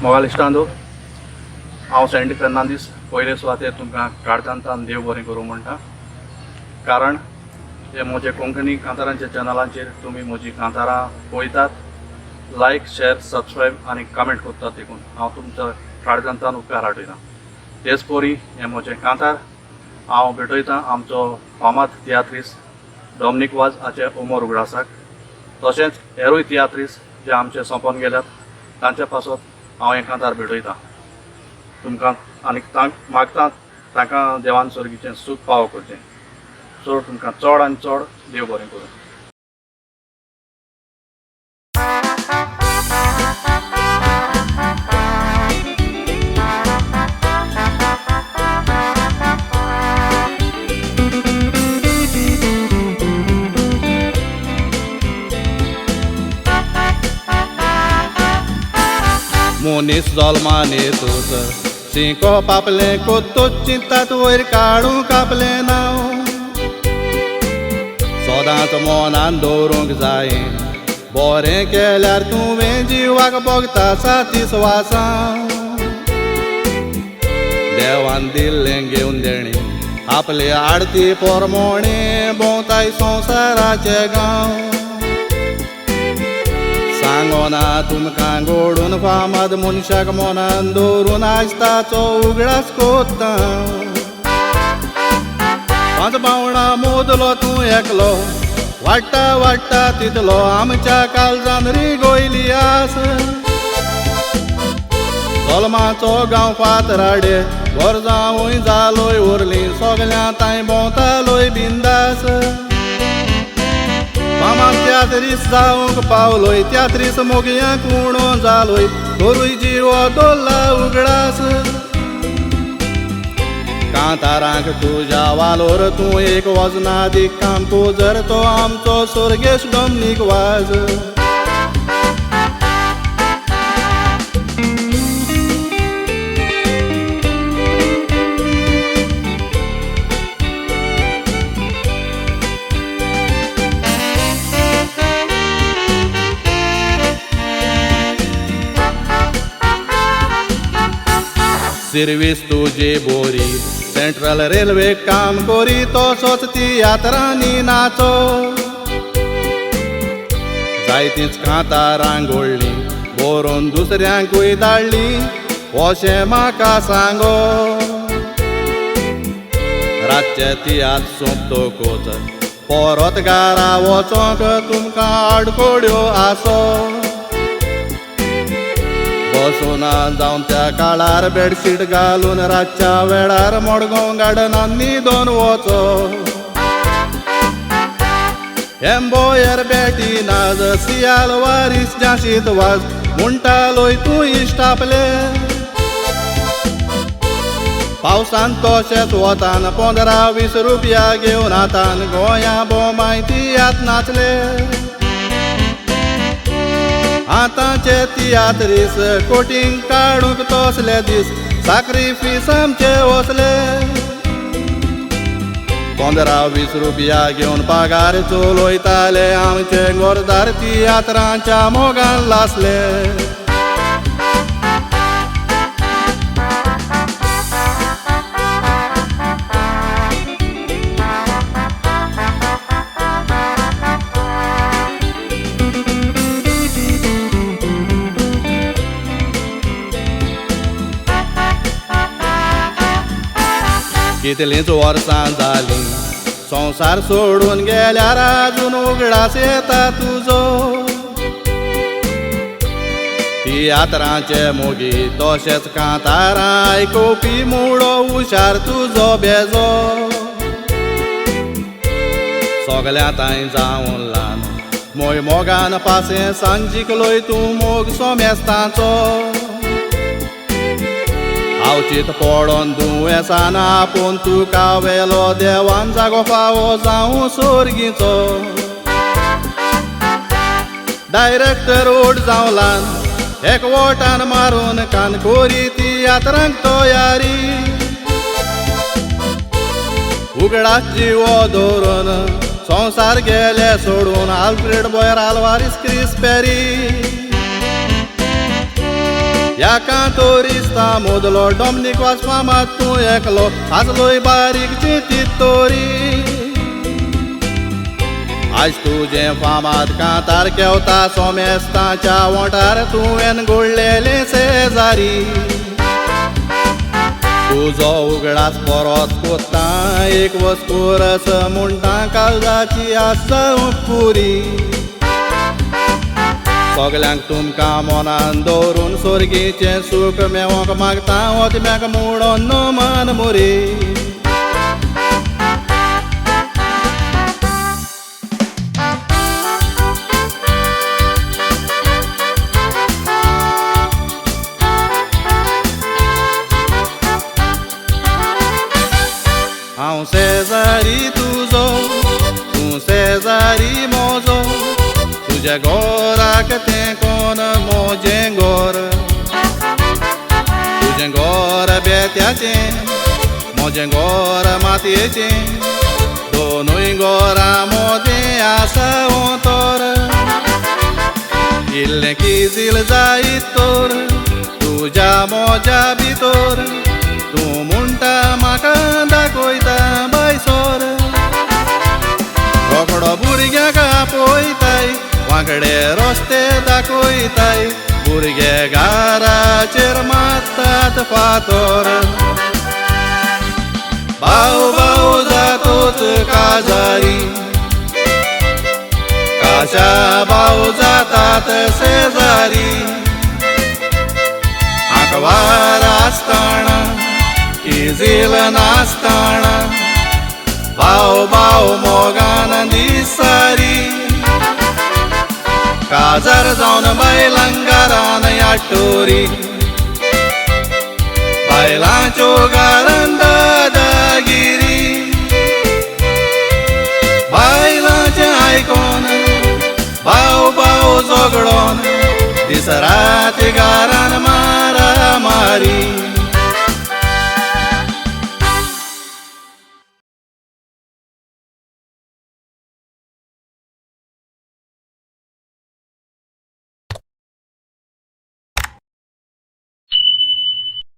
मोगालिस्टांदो हांव सेंड करना दीस पयले सुवातेर तुमकां काळजांतल्यान देव बरें करूं म्हणटा. कारण हे म्हजे कोंकणी कांतारांच्या चॅनलांचेर तुमी म्हजी कांतारां पळयतात, लायक, शेअर, सबस्क्रायब आनी कमेंट करतात. देखून हांव तुमच्या काळजांतल्यान उपकार आठयतां. तेच परी हे म्हजें कांतार हांव भेटयतां आमचो फामाद तियात्रीस डॉमिनीक वाज हाचे उमर उगडासाक. तशेंच हेरूय तियात्रीस जे आमचे सोंपोन गेल्यात तांचे पासत हांव हें कांतार भेटयतां. तुमकां आनीक मागता तांकां देवान सर्गीचें सूख पाव करचें. सो तुमकां चड आनी चड देव बरें करूं. Munis zolmane tuz cinco papele cotto cintat oir काढू कापले नाव सोदांच मोनान दवरूंक जाय. बरें केल्यार तुवें जिवाक भोगता सातीस वासां. देवान दिल्लें घेवन देणी आपले आडती पोरमोणे भोंवताय संवसाराचे गांव. सांगोना तुमकां घोडून फामाद मनशाक मोनान दवरून आसताचो उगडास कोत्ता. पांच बावणां मोदलो तूं एकलो वाडटा वाडटा तितलो आमच्या काळजान रिगोयली आस. गोलमाचो गांव फातराडे वर जावूय जालोय उरली सोगल्यां ताय भोंवतालोय बिंदास. फामाद तियात्रीस जावंक पावलोय तियात्रीस मोगयांक उणो जालोय करूय जिवो दोल्ला उगडास. कांतारांक तुज्या वालोर तूं एक वजनादी कांपोजर तो आमचो सर्गेश डॉमिनीक वाज. सर्वीस तुजी बोरी सेंट्रल रेल्वे काम करी तसोच तियात्रांनी नाचो. जायतींच कांतारां घोडलीं बरोवन दुसऱ्यांकूय धाडलीं अशें म्हाका सांगो. रातचे तियात्र सोंपतकूच परत घरा वचोंक तुमकां आडकोड्यो आसो. बसून जावन त्या काळार बेडशीट घालून रातच्या वेळार मडगांव गार्डनांत न्हिदोन वचो. एम्बोयर बेटी नाज सियाल वारीस जाशीत वाज म्हणटालोय तूं इश्टापले. पावसान तशेंच वतान 15-20 रुपया घेवन हातान गोंया भोंवमाय तियात्र नाचले. आतांचे तियात्रीस कोटींग काडूंक तसले दीस साक्रिफीस आमचे वसले. 15-20 रुपया घेवन पगार चलोयताले आमचे गोरदार तियात्रांच्या मोगान लासले. कितलींच वर्सां जालीं संवसार सोडून गेल्यार आजून उगडास येता तुजो. तियात्रांचे मोगी तशेंच कांतारां आयकोवपी मुडो हुशार तुजो बेजो. सोगल्या ताय जावन ल्हान मोय मोगान पासें सांजिकलोय तूं मोग सोमेस्तांचो. आवचीत पडोन दुयेंसान आपूण तुका वेलो देवान जागो फावो जावं सर्गीचो. डायरेक्टर ओट जावं ल्हान एकवटान मारून कान कोरी तियात्रांक तयारी. उगडास जिवो दवरून संवसार गेले सोडून Alfred Boyer Alvares Chris Perry ह्या कांतोरिस्ता मोदलो डॉमनीक वास फामाद तूं एकलो आसलोय बारीक चिंतीत तोरी आज तुजें फामाद कांतार केवता सोमेस्तांच्या वोंटार तुवें घोडलेले शेजारी तुजो उगडास परत कोत्ता एक वस्कुरस म्हणटा काळजाची आसा पुरी सगल्यांक तुमकां मनान दवरून सोर्गीचें सूख मेवोंक मागता ओतम्याक मोडोन नो मन मोरी हांव शेजारी तुजो तूं शेजारी म्हजो तुज्या घोराक तें कोण म्हजें घोर तुजें घोर बेत्याचें म्हजें घोर मातयेचें दोनूय घोरां मोदें आसा तर इल्लें किजील जायत तर तुज्या मोज्या भितर तूं म्हणटा म्हाका दाखयता बायसोर रोकडो भुरग्याक आपयताय वांगडे रस्ते दाखयताय भुरगे घराचेर मारतात फातर भाव भाव जातोच काजारी काशा भाव जातात शेजारी आंकवार आसतना इजील नासतना भाव भाव मोगान दिसारी काजार जावन बायलांगारान याटोरी बायलांच्यो घरान दादागिरी बायलांचें आयकोन भाव भाव झगडोन दीस रात घरान मारा मारी